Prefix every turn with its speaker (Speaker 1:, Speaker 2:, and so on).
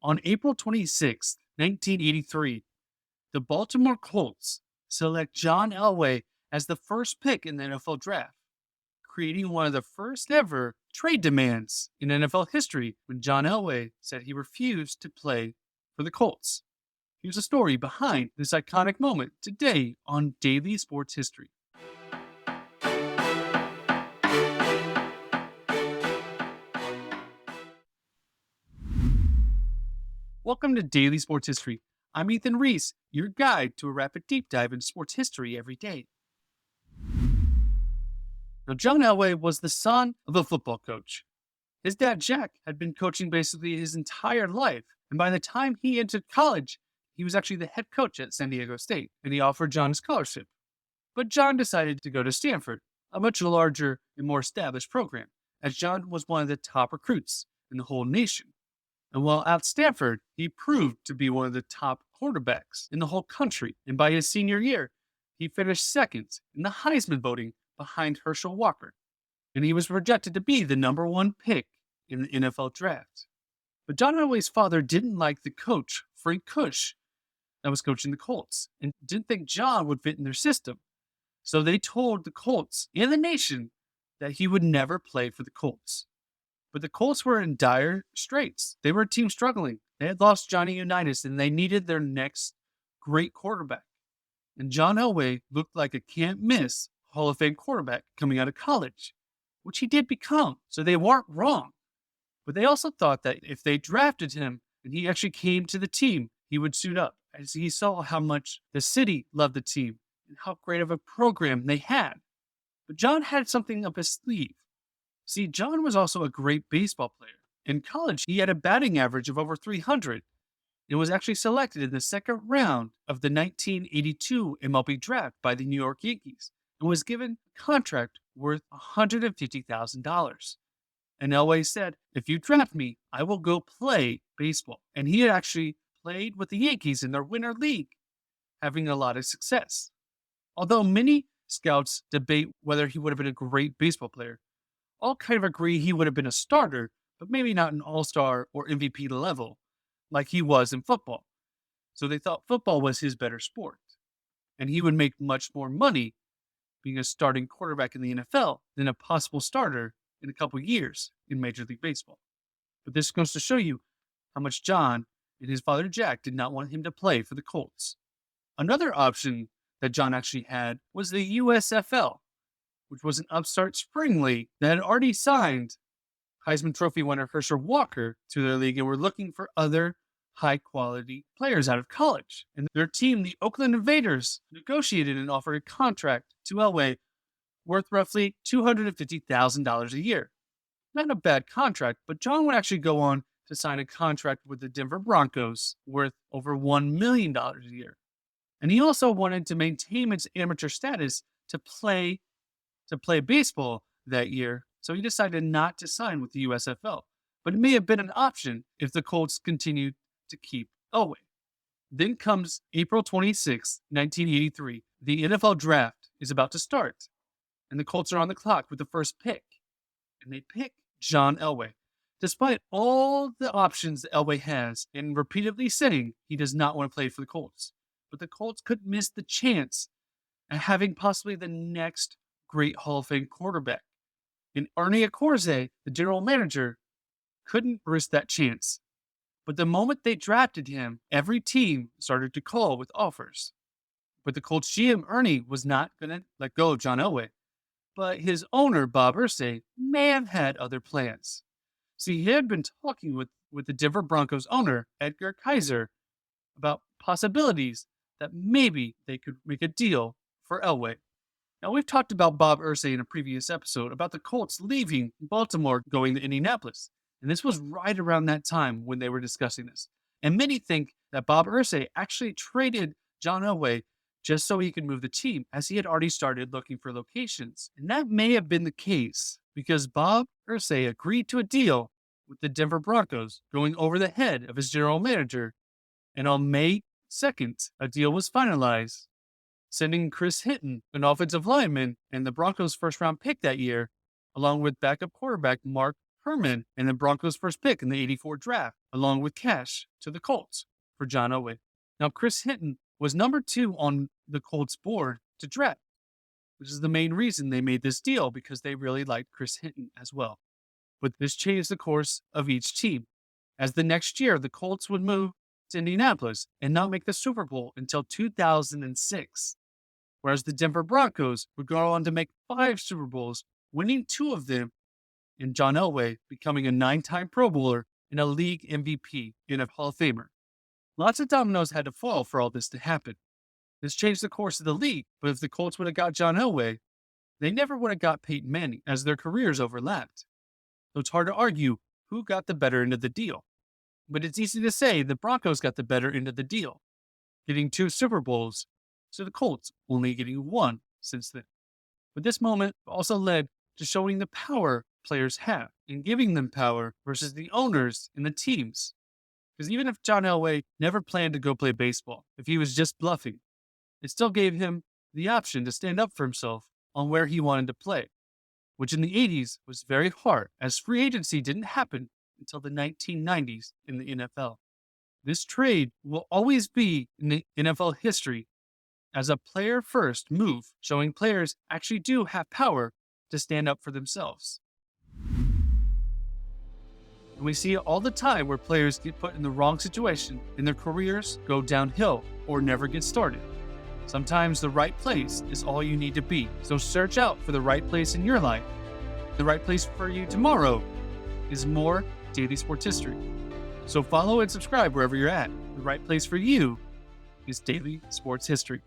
Speaker 1: On April 26, 1983, the Baltimore Colts select John Elway as the first pick in the NFL draft, creating one of the first ever trade demands in NFL history when John Elway said he refused to play for the Colts. Here's a story behind this iconic moment today on Daily Sports History. Welcome to Daily Sports History. I'm Ethan Reese, your guide to a rapid deep dive in sports history every day. Now, John Elway was the son of a football coach. His dad, Jack, had been coaching basically his entire life, and by the time he entered college, he was actually the head coach at San Diego State, and he offered John a scholarship. But John decided to go to Stanford, a much larger and more established program, as John was one of the top recruits in the whole nation. And while at Stanford, he proved to be one of the top quarterbacks in the whole country. And by his senior year, he finished second in the Heisman voting behind Herschel Walker. And he was projected to be the number one pick in the NFL draft. But John Elway's father didn't like the coach, Frank Kush, that was coaching the Colts, and didn't think John would fit in their system. So they told the Colts and the nation that he would never play for the Colts. But the Colts were in dire straits. They were a team struggling. They had lost Johnny Unitas, and they needed their next great quarterback. And John Elway looked like a can't-miss Hall of Fame quarterback coming out of college, which he did become. So they weren't wrong. But they also thought that if they drafted him and he actually came to the team, he would suit up, as he saw how much the city loved the team and how great of a program they had. But John had something up his sleeve. See, John was also a great baseball player. In college, he had a batting average of over 300 and was actually selected in the second round of the 1982 MLB draft by the New York Yankees and was given a contract worth $150,000. And Elway said, "If you draft me, I will go play baseball." And he had actually played with the Yankees in their winter league, having a lot of success. Although many scouts debate whether he would have been a great baseball player, all kind of agree he would have been a starter, but maybe not an all-star or MVP level like he was in football. So they thought football was his better sport, and he would make much more money being a starting quarterback in the NFL than a possible starter in a couple years in Major League Baseball. But this goes to show you how much John and his father Jack did not want him to play for the Colts. Another option that John actually had was the USFL, which was an upstart spring league that had already signed Heisman Trophy winner Herschel Walker to their league and were looking for other high-quality players out of college. And their team, the Oakland Invaders, negotiated and offered a contract to Elway worth roughly $250,000 a year. Not a bad contract, but John would actually go on to sign a contract with the Denver Broncos worth over $1 million a year. And he also wanted to maintain his amateur status to play baseball that year, so he decided not to sign with the USFL. But it may have been an option if the Colts continued to keep Elway. Then comes April 26, 1983. The NFL draft is about to start, and the Colts are on the clock with the first pick. And they pick John Elway. Despite all the options that Elway has, and repeatedly saying he does not want to play for the Colts. But the Colts could miss the chance at having possibly the next great Hall of Fame quarterback. And Ernie Accorsi, the general manager, couldn't risk that chance. But the moment they drafted him, every team started to call with offers. But the Colts GM, Ernie, was not going to let go of John Elway. But his owner, Bob Irsay, may have had other plans. See, he had been talking with the Denver Broncos owner, Edgar Kaiser, about possibilities that maybe they could make a deal for Elway. Now, we've talked about Bob Irsay in a previous episode about the Colts leaving Baltimore going to Indianapolis. And this was right around that time when they were discussing this. And many think that Bob Irsay actually traded John Elway just so he could move the team, as he had already started looking for locations. And that may have been the case because Bob Irsay agreed to a deal with the Denver Broncos going over the head of his general manager. And on May 2nd, a deal was finalized, sending Chris Hinton, an offensive lineman and the Broncos' first-round pick that year, along with backup quarterback Mark Herman and the Broncos' first pick in the '84 draft, along with cash, to the Colts for John Elway. Now, Chris Hinton was number 2 on the Colts board to draft, which is the main reason they made this deal, because they really liked Chris Hinton as well. But this changed the course of each team, as the next year the Colts would move to Indianapolis and not make the Super Bowl until 2006, whereas the Denver Broncos would go on to make 5 Super Bowls, winning 2 of them, and John Elway becoming a 9-time Pro Bowler and a league MVP and a Hall of Famer. Lots of dominoes had to fall for all this to happen. This changed the course of the league, but if the Colts would have got John Elway, they never would have got Peyton Manning, as their careers overlapped. So it's hard to argue who got the better end of the deal. But it's easy to say the Broncos got the better end of the deal, getting 2 Super Bowls, so the Colts only getting 1 since then. But this moment also led to showing the power players have and giving them power versus the owners and the teams. Because even if John Elway never planned to go play baseball, if he was just bluffing, it still gave him the option to stand up for himself on where he wanted to play, which in the 80s was very hard, as free agency didn't happen until the 1990s in the NFL. This trade will always be in the NFL history as a player-first move, showing players actually do have power to stand up for themselves. And we see it all the time where players get put in the wrong situation and their careers go downhill or never get started. Sometimes the right place is all you need to be. So search out for the right place in your life. The right place for you tomorrow is more daily sports history. So follow and subscribe wherever you're at. The right place for you is daily sports history.